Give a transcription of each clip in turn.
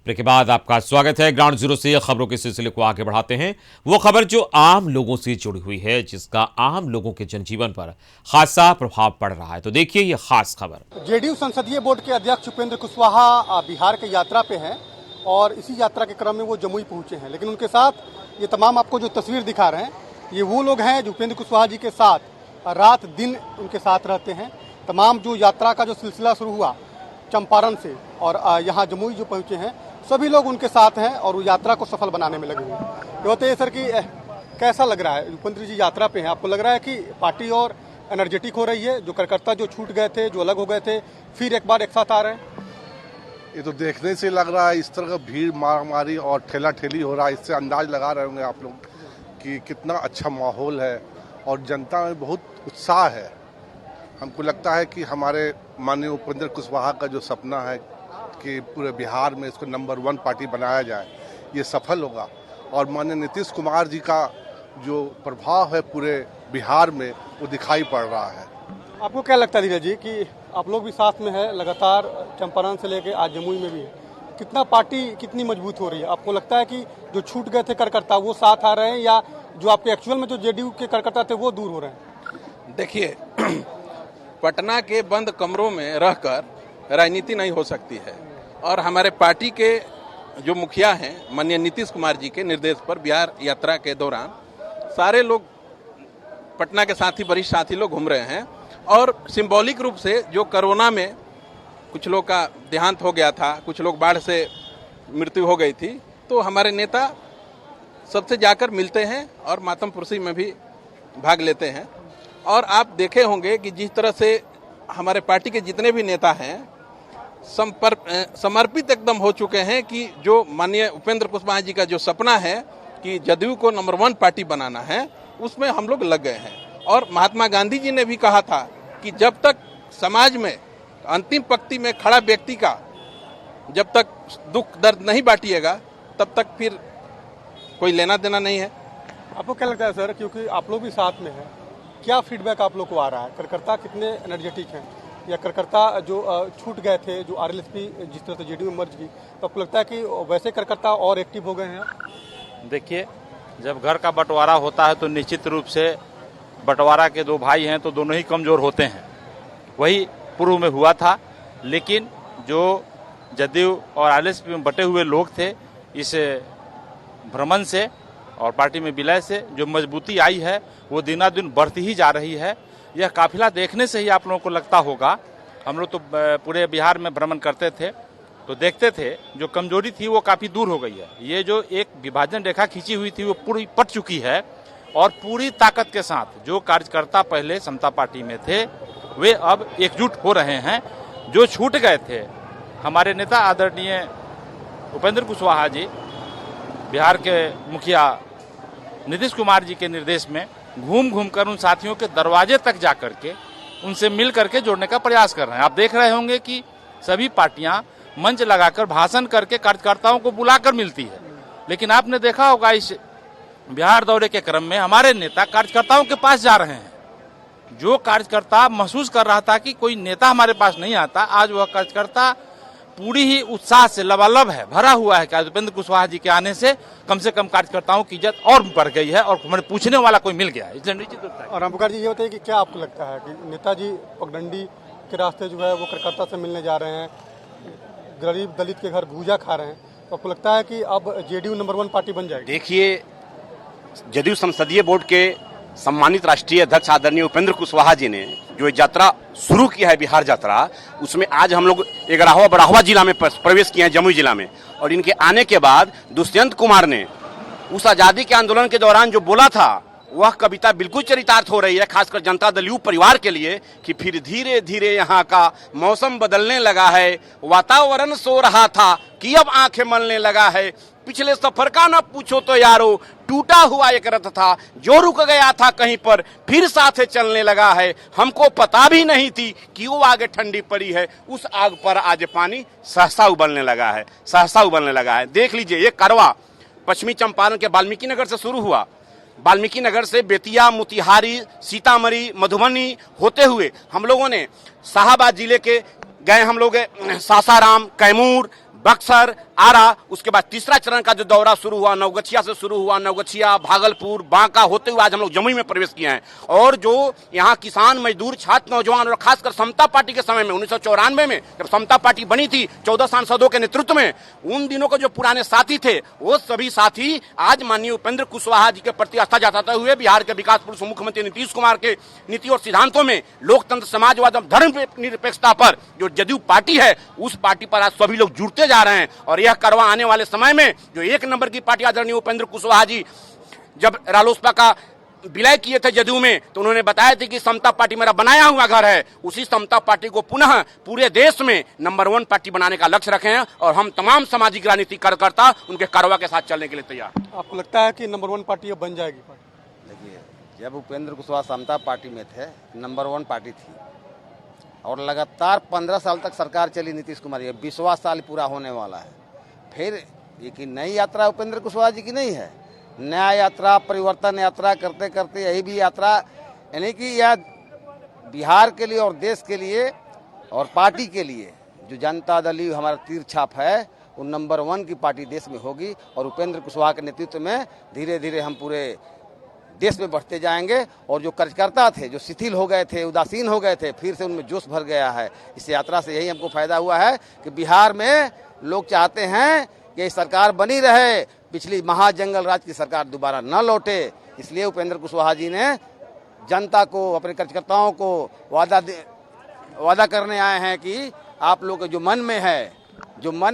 Break के बाद आपका स्वागत है। ग्राउंड जीरो से खबरों के सिलसिले को आगे बढ़ाते हैं। वो खबर जो आम लोगों से जुड़ी हुई है, जिसका आम लोगों के जनजीवन पर खासा प्रभाव पड़ रहा है। तो देखिए ये खास खबर। जेडीयू संसदीय बोर्ड के अध्यक्ष उपेंद्र कुशवाहा बिहार के यात्रा पे हैं और इसी यात्रा के क्रम में वो जमुई पहुंचे हैं। लेकिन उनके साथ ये तमाम आपको जो तस्वीर दिखा रहे हैं, ये वो लोग हैं जो उपेंद्र कुशवाहा जी के साथ रात दिन उनके साथ रहते हैं। तमाम जो यात्रा का जो सिलसिला शुरू हुआ चंपारण से और यहाँ जमुई जो पहुंचे हैं, सभी लोग उनके साथ हैं और वो यात्रा को सफल बनाने में लगे हुए हैं। ये बताइए सर कि कैसा लग रहा है, उपेंद्र जी यात्रा पे हैं, आपको लग रहा है कि पार्टी और एनर्जेटिक हो रही है? जो कार्यकर्ता जो छूट गए थे, जो अलग हो गए थे, फिर एक बार एक साथ आ रहे हैं? ये तो देखने से लग रहा है, इस तरह का भीड़ मारामारी और ठेला ठेली हो रहा है, इससे अंदाज लगा रहे होंगे आप लोग कि कितना अच्छा माहौल है और जनता में बहुत उत्साह है। हमको लगता है कि हमारे माननीय उपेंद्र कुशवाहा का जो सपना है कि पूरे बिहार में इसको नंबर 1 पार्टी बनाया जाए, ये सफल होगा। और माननीय नीतीश कुमार जी का जो प्रभाव है पूरे बिहार में, वो दिखाई पड़ रहा है। आपको क्या लगता है धीरज जी कि आप लोग भी साथ में है, लगातार चंपारण से लेके आज जमुई में भी है, कितना पार्टी कितनी मजबूत हो रही है? आपको लगता है कि जो छूट गए थे कार्यकर्ता वो साथ आ रहे हैं, या जो आपके एक्चुअल में जो जेडीयू के कार्यकर्ता थे वो दूर हो रहे हैं? देखिए, पटना के बंद कमरों में रहकर राजनीति नहीं हो सकती है और हमारे पार्टी के जो मुखिया हैं माननीय नीतीश कुमार जी के निर्देश पर बिहार यात्रा के दौरान सारे लोग पटना के साथी वरिष्ठ साथी लोग घूम रहे हैं और सिंबॉलिक रूप से जो कोरोना में कुछ लोग का देहांत हो गया था, कुछ लोग बाढ़ से मृत्यु हो गई थी, तो हमारे नेता सबसे जाकर मिलते हैं और मातम पुरसी में भी भाग लेते हैं। और आप देखे होंगे कि जिस तरह से हमारे पार्टी के जितने भी नेता हैं समर्पित एकदम हो चुके हैं कि जो माननीय उपेंद्र कुशवाहा जी का जो सपना है कि जदयू को नंबर 1 पार्टी बनाना है, उसमें हम लोग लग गए हैं। और महात्मा गांधी जी ने भी कहा था कि जब तक समाज में अंतिम पंक्ति में खड़ा व्यक्ति का जब तक दुख दर्द नहीं बांटिएगा, तब तक फिर कोई लेना देना नहीं है। आपको क्या लगता है सर, क्योंकि आप लोग भी साथ में हैं, क्या फीडबैक आप लोग को आ रहा है? कार्यकर्ता कितने एनर्जेटिक हैं, या कार्यकर्ता जो छूट गए थे, जो आरएलएसपी जिस तरह से जेडीयू में मर्ज की, तो आपको लगता है कि वैसे कार्यकर्ता और एक्टिव हो गए हैं? देखिए, जब घर का बंटवारा होता है तो निश्चित रूप से बंटवारा के 2 भाई हैं तो दोनों ही कमजोर होते हैं। वही पूर्व में हुआ था, लेकिन जो जदयू और आरएलएसपी में बटे हुए लोग थे, इस भ्रमण से और पार्टी में विलय से जो मजबूती आई है वो दिनादिन बढ़ती ही जा रही है। यह काफिला देखने से ही आप लोगों को लगता होगा, हम लोग तो पूरे बिहार में भ्रमण करते थे तो देखते थे जो कमजोरी थी वो काफी दूर हो गई है। ये जो एक विभाजन रेखा खींची हुई थी वो पूरी पट चुकी है और पूरी ताकत के साथ जो कार्यकर्ता पहले समता पार्टी में थे वे अब एकजुट हो रहे हैं। जो छूट गए थे, हमारे नेता आदरणीय उपेंद्र कुशवाहा जी बिहार के मुखिया नीतीश कुमार जी के निर्देश में घूम घूम कर उन साथियों के दरवाजे तक जा करके उनसे मिल करके जोड़ने का प्रयास कर रहे हैं। आप देख रहे होंगे कि सभी पार्टियां मंच लगाकर भाषण करके कार्यकर्ताओं को बुलाकर मिलती है, लेकिन आपने देखा होगा इस बिहार दौरे के क्रम में हमारे नेता कार्यकर्ताओं के पास जा रहे हैं। जो कार्यकर्ता महसूस कर रहा था कि कोई नेता हमारे पास नहीं आता, आज वह कार्यकर्ता पूरी ही उत्साह से लबालब है, भरा हुआ है कि उपेंद्र कुशवाहा जी के आने से कम कार्यकर्ताओं की इज्जत और बढ़ गई है और हमें पूछने वाला कोई मिल गया है, इसलिए निश्चित रूप से। और रामपुकार जी, ये बताइए कि क्या आपको लगता है कि नेताजी पगडंडी के रास्ते जो है वो कार्यकर्ता से मिलने जा रहे हैं, गरीब दलित के घर भूजा खा रहे हैं, तो आपको लगता है कि अब जेडीयू नंबर 1 पार्टी बन जाएगी? देखिए, जदयू संसदीय बोर्ड के सम्मानित राष्ट्रीय अध्यक्ष आदरणीय उपेंद्र कुशवाहा जी ने जो यात्रा शुरू किया है, बिहार यात्रा, उसमें आज हम लोग 11वां बड़ाहवा जिला में प्रवेश किए हैं, जमुई जिला में। और इनके आने के बाद दुष्यंत कुमार ने उस आजादी के आंदोलन के दौरान जो बोला था वह कविता बिल्कुल चरितार्थ हो रही है, खासकर जनता दल यू परिवार के लिए, कि फिर धीरे धीरे यहाँ का मौसम बदलने लगा है, वातावरण सो रहा था कि अब आंखें मलने लगा है, पिछले सफर का न पूछो तो यारो, टूटा हुआ एक रथ था जो रुक गया था कहीं पर, फिर साथे चलने लगा है, हमको पता भी नहीं थी कि वो आगे ठंडी पड़ी है, उस आग पर आज पानी सहसा उबलने लगा है, सहसा उबलने लगा है। देख लीजिए, ये कारवां पश्चिमी चंपारण के वाल्मीकि नगर से शुरू हुआ, वाल्मीकि नगर से बेतिया, मोतिहारी, सीतामढ़ी, मधुबनी होते हुए हम लोगों ने शाहाबाद जिले के गए, हम लोग सासाराम, कैमूर, बक्सर, आरा, उसके बाद तीसरा चरण का जो दौरा शुरू हुआ नवगछिया से शुरू हुआ, नवगछिया, भागलपुर, बांका होते हुए आज हम लोग जमुई में प्रवेश किए हैं। और जो यहाँ किसान, मजदूर, छात्र, नौजवान और खासकर समता पार्टी के समय में 1994 में जब समता पार्टी बनी थी 14 सांसदों के नेतृत्व में, उन दिनों के जो पुराने साथी थे वो सभी साथी आज माननीय उपेंद्र कुशवाहा जी के प्रति आस्था जताते हुए बिहार के विकास पुरुष मुख्यमंत्री नीतीश कुमार के नीति और सिद्धांतों में लोकतंत्र, समाजवाद और धर्म निरपेक्षता पर जो जदयू पार्टी है उस पार्टी पर आज सभी लोग जुड़ते जा रहे हैं। और यह करवा आने वाले समय में जो एक नंबर की पार्टी आदरणीय उपेंद्र कुशवाहा जी जब रालोसपा का विलय किए थे जदयू में तो उन्होंने बताया था कि समता पार्टी मेरा बनाया हुआ घर है। उसी समता पार्टी को पुनः पूरे देश में नंबर 1 पार्टी बनाने का लक्ष्य रखे हैं और हम तमाम सामाजिक राजनीतिक कार्यकर्ता उनके कारवा के साथ चलने के लिए तैयार। आपको लगता है कि नंबर 1 पार्टी अब बन जाएगी? देखिए, जब उपेंद्र कुशवाहा समता पार्टी में थे नंबर 1 पार्टी थी और लगातार 15 साल तक सरकार चली नीतीश कुमार जी, 20वां साल पूरा होने वाला है। फिर ये नई यात्रा उपेंद्र कुशवाहा जी की नहीं है, नया यात्रा, परिवर्तन यात्रा करते करते यही भी यात्रा, यानी कि यह बिहार के लिए और देश के लिए और पार्टी के लिए जो जनता दल हमारा तीर छाप है वो नंबर 1 की पार्टी देश में होगी। और उपेंद्र कुशवाहा के नेतृत्व में धीरे धीरे हम पूरे देश में बढ़ते जाएंगे और जो कार्यकर्ता थे, जो शिथिल हो गए थे, उदासीन हो गए थे, फिर से उनमें जोश भर गया है। इस यात्रा से यही हमको फायदा हुआ है कि बिहार में लोग चाहते हैं कि सरकार बनी रहे, पिछली महाजंगल राज की सरकार दोबारा न लौटे। इसलिए उपेंद्र कुशवाहा जी ने जनता को, अपने कार्यकर्ताओं को वादा करने आए हैं कि आप लोग जो मन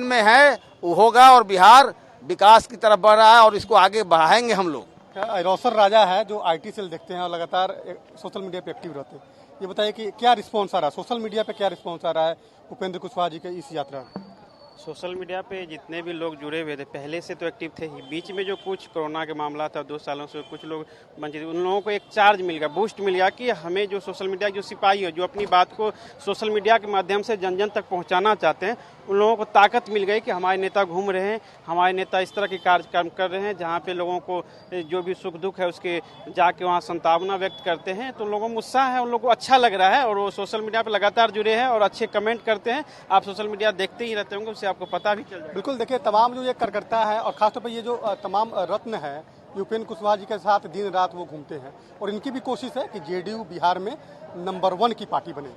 में है वो होगा और बिहार विकास की तरफ बढ़ रहा है और इसको आगे बढ़ाएंगे हम लोग। रोसर राजा है जो IT सेल देखते हैं और लगातार सोशल मीडिया पे एक्टिव रहते हैं, ये बताइए कि क्या रिस्पॉन्स आ रहा है सोशल मीडिया पे, क्या रिस्पॉन्स आ रहा है उपेंद्र कुशवाहा जी के इस यात्रा में? सोशल मीडिया पे जितने भी लोग जुड़े हुए थे पहले से तो एक्टिव थे ही, बीच में जो कुछ कोरोना के मामला था 2 सालों से कुछ लोग वंचित, उन लोगों को एक चार्ज मिल गया, बूस्ट मिल गया कि हमें जो सोशल मीडिया जो सिपाही है जो अपनी बात को सोशल मीडिया के माध्यम से जन जन तक पहुंचाना चाहते हैं, उन लोगों को ताकत मिल गई कि हमारे नेता घूम रहे हैं, हमारे नेता इस तरह के कार्यक्रम कर रहे हैं जहाँ पे लोगों को जो भी सुख दुख है उसके जाके वहाँ संतावना व्यक्त करते हैं। तो लोगों में उत्साह है, उन लोगों को अच्छा लग रहा है और वो सोशल मीडिया पर लगातार जुड़े हैं और अच्छे कमेंट करते हैं। आप सोशल मीडिया देखते ही रहते होंगे, उससे आपको पता भी चल जाएगा। बिल्कुल, देखिए तमाम जो ये कार्यकर्ता है और खासतौर पर ये जो तमाम रत्न है उपेंद्र कुशवाहा जी के साथ दिन रात वो घूमते हैं और इनकी भी कोशिश है कि JDU बिहार में नंबर 1 की पार्टी बने।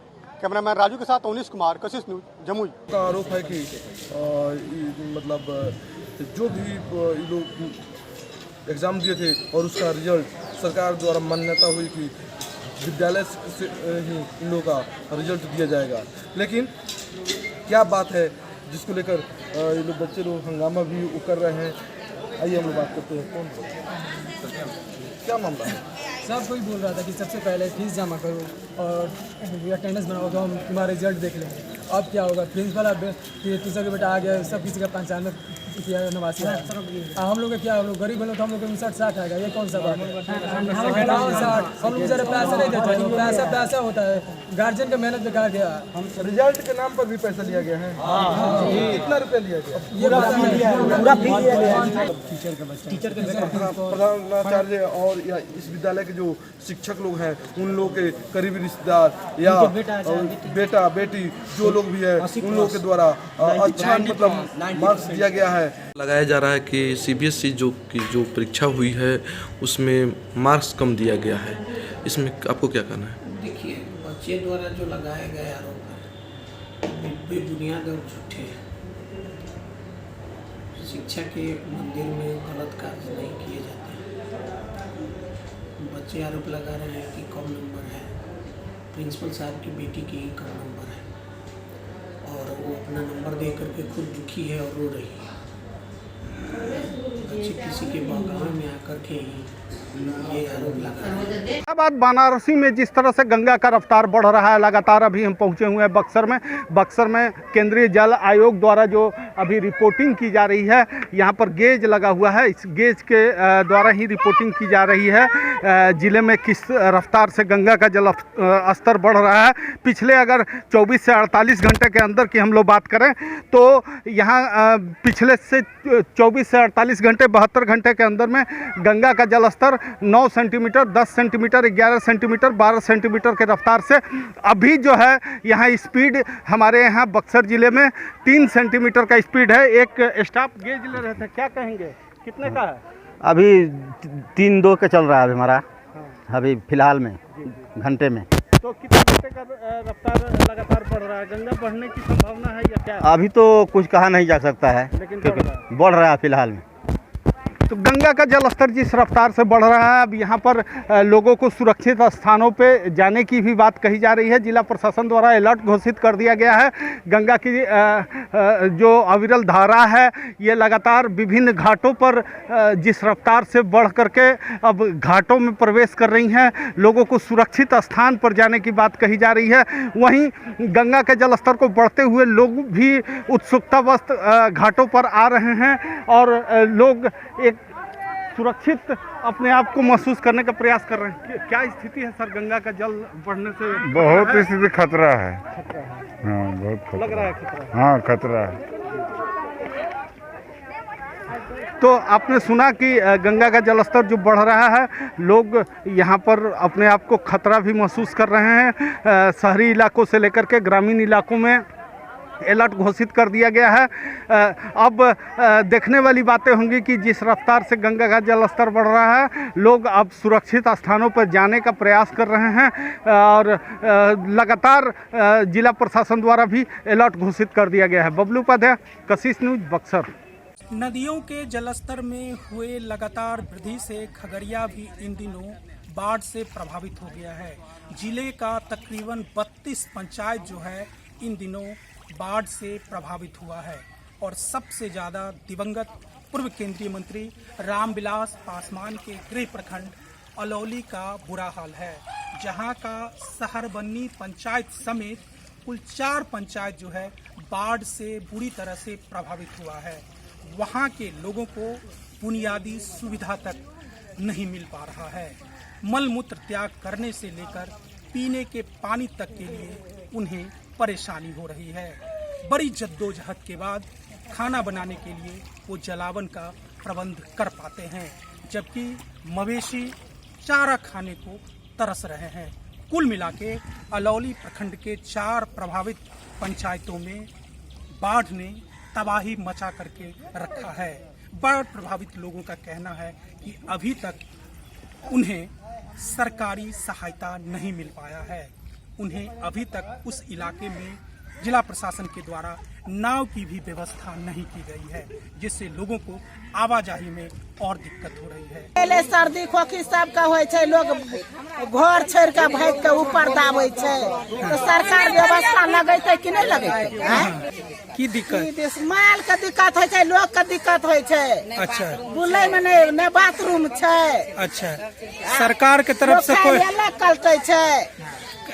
कैमरामैन राजू के साथ अवनीश कुमार, कशिश न्यूज, जमुई। का आरोप है कि मतलब जो भी लोग एग्ज़ाम दिए थे और उसका रिजल्ट सरकार द्वारा मान्यता हुई कि विद्यालय से ही इन लोगों का रिजल्ट दिया जाएगा, लेकिन क्या बात है जिसको लेकर ये लोग बच्चे लोग हंगामा भी वो कर रहे हैं। आइए हम लोग बात करते हैं, कौन क्या मामला है? सब कोई बोल रहा था कि सबसे पहले फीस जमा करो और अटेंडेंस बनाओ तो हम तुम्हारा रिजल्ट देख लेंगे। अब क्या होगा, प्रिंसिपल अब टीचर का बेटा आ गया, सब किसी का 95 नवासी है, हम लोग का क्या, हम लोग गरीब बनो तो हम लोग 59-60 आएगा, ये कौन सा बात है? 60 हम लोग ज़रा पैसा नहीं देते, पैसा होता है, गार्जियन का मेहनत बेकार गया। रिजल्ट के नाम पर भी पैसा लिया गया है, कितना रुपया लिया गया? टीचर के प्रधानाचार्य और या इस विद्यालय के जो शिक्षक लोग हैं उन लोग के करीबी रिश्तेदार या बेटा बेटी जो लोग भी है उन लोगों के द्वारा अच्छा मतलब मार्क्स दिया गया है। लगाया जा रहा है कि CBSE जो परीक्षा हुई है उसमें मार्क्स कम दिया गया है, इसमें आपको क्या कहना है? देखिए, बच्चे द्वारा जो लगाए गए आरोप है बेबुनियाद और झूठे हैं। शिक्षा के मंदिर में गलत कार्य नहीं किए जाते। बच्चे आरोप लगा रहे हैं कि कम नंबर है, प्रिंसिपल साहब की बेटी की ही कम नंबर है और वो अपना नंबर दे करके खुद दुखी है और रो रही है। बच्चे किसी के बहकावे में आकर के ही ये आरोप लगा रहे हैं। अब बनारसी में जिस तरह से गंगा का रफ्तार बढ़ रहा है लगातार, अभी हम पहुंचे हुए हैं बक्सर में केंद्रीय जल आयोग द्वारा जो अभी रिपोर्टिंग की जा रही है, यहाँ पर गेज लगा हुआ है, इस गेज के द्वारा ही रिपोर्टिंग की जा रही है ज़िले में किस रफ्तार से गंगा का जल स्तर बढ़ रहा है। पिछले अगर 24 से 48 घंटे के अंदर की हम लोग बात करें तो यहाँ पिछले से 24 से 48 घंटे 72 घंटे के अंदर में गंगा का जल स्तर 9 सेंटीमीटर, 10 सेंटीमीटर, 11 सेंटीमीटर, 12 सेंटीमीटर के रफ्तार से अभी जो है यहाँ स्पीड हमारे यहाँ बक्सर ज़िले में 3 सेंटीमीटर का स्पीड है। एक स्टाफ गेज ले रहे थे, क्या कहेंगे, कितने का है? अभी 3-2 का चल रहा है अभी हमारा, अभी फिलहाल में घंटे में। तो कितने घंटे का रफ्तार लगातार बढ़ रहा है? गंगा बढ़ने की संभावना है या क्या? अभी तो कुछ कहा नहीं जा सकता है, लेकिन बढ़ रहा है फिलहाल में। तो गंगा का जलस्तर जिस रफ्तार से बढ़ रहा है, अब यहाँ पर लोगों को सुरक्षित स्थानों पे जाने की भी बात कही जा रही है। जिला प्रशासन द्वारा अलर्ट घोषित कर दिया गया है। गंगा की जो अविरल धारा है, ये लगातार विभिन्न घाटों पर जिस रफ्तार से बढ़ करके अब घाटों में प्रवेश कर रही हैं, लोगों को सुरक्षित स्थान पर जाने की बात कही जा रही है। वहीं गंगा के जलस्तर को बढ़ते हुए लोग भी उत्सुकतावश घाटों पर आ रहे हैं और लोग एक सुरक्षित अपने आप को महसूस करने का प्रयास कर रहे हैं। क्या स्थिति है सर गंगा का जल बढ़ने से? बहुत स्थिति खतरा है। हाँ, बहुत खतरा लग रहा है खतरा। हाँ, खतरा है। तो आपने सुना कि गंगा का जलस्तर जो बढ़ रहा है, लोग यहाँ पर अपने आप को खतरा भी महसूस कर रहे हैं। शहरी इलाकों से लेकर के ग्रामीण इलाकों में अलर्ट घोषित कर दिया गया है। अब देखने वाली बातें होंगी कि जिस रफ्तार से गंगा का जलस्तर बढ़ रहा है, लोग अब सुरक्षित स्थानों पर जाने का प्रयास कर रहे हैं और लगातार जिला प्रशासन द्वारा भी अलर्ट घोषित कर दिया गया है। बबलू उपाध्याय, कशिश न्यूज, बक्सर। नदियों के जलस्तर में हुए लगातार वृद्धि से खगड़िया भी इन दिनों बाढ़ से प्रभावित हो गया है। जिले का तकरीबन 32 पंचायत जो है इन दिनों बाढ़ से प्रभावित हुआ है और सबसे ज़्यादा दिवंगत पूर्व केंद्रीय मंत्री रामविलास पासवान के गृह प्रखंड अलौली का बुरा हाल है, जहां का सहरबन्नी पंचायत समेत कुल 4 पंचायत जो है बाढ़ से बुरी तरह से प्रभावित हुआ है। वहां के लोगों को बुनियादी सुविधा तक नहीं मिल पा रहा है। मल मूत्र त्याग करने से लेकर पीने के पानी तक के लिए उन्हें परेशानी हो रही है। बड़ी जद्दोजहद के बाद खाना बनाने के लिए वो जलावन का प्रबंध कर पाते हैं, जबकि मवेशी चारा खाने को तरस रहे हैं। कुल मिला के अलौली प्रखंड के 4 प्रभावित पंचायतों में बाढ़ ने तबाही मचा करके रखा है। बाढ़ प्रभावित लोगों का कहना है कि अभी तक उन्हें सरकारी सहायता नहीं मिल पाया है। उन्हें अभी तक उस इलाके में जिला प्रशासन के द्वारा नाव की भी व्यवस्था नहीं की गई है, जिससे लोगों को आवाजाही में और दिक्कत हो रही है। पहले सर्दी खोखी सबका होय छै, लोग घर छोड़ के भाग के ऊपर दाबै छै, तो सरकार व्यवस्था लगेतै कि नहीं लगेतै? की दिक्कत? माल के दिक्कत होय छै, लोग के दिक्कत होय छै। अच्छा, बुलै में नहीं बाथरूम छै। अच्छा, सरकार के तरफ से कोई अलग कलटै छै,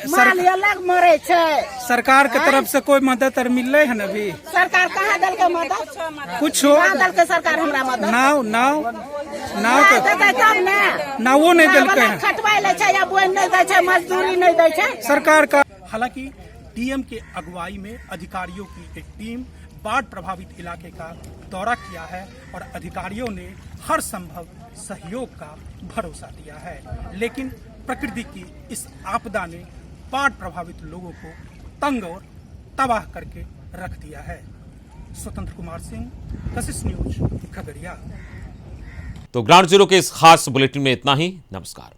माल अलग मरे छै। सरकार के तरफ से कोई मदद और मिल रही है ना? अभी सरकार कहाँ दल के मदद? कुछ हो दल के सरकार हमरा मदद नाव देतै तब ने। नावो नहीं दिलकै है, खटवाई ले छै या बोन नहीं दै छै, मजदूरी नहीं दै छै सरकार का। हालांकि डीएम के अगुवाई में अधिकारियों की एक टीम बाढ़ प्रभावित इलाके का दौरा किया है और अधिकारियों ने हर संभव सहयोग का भरोसा दिया है, लेकिन प्रकृति की इस आपदा ने बाढ़ प्रभावित लोगों को तंग और तबाह करके रख दिया है। स्वतंत्र कुमार सिंह, कशिश न्यूज, खगड़िया। तो ग्राउंड जीरो के इस खास बुलेटिन में इतना ही। नमस्कार।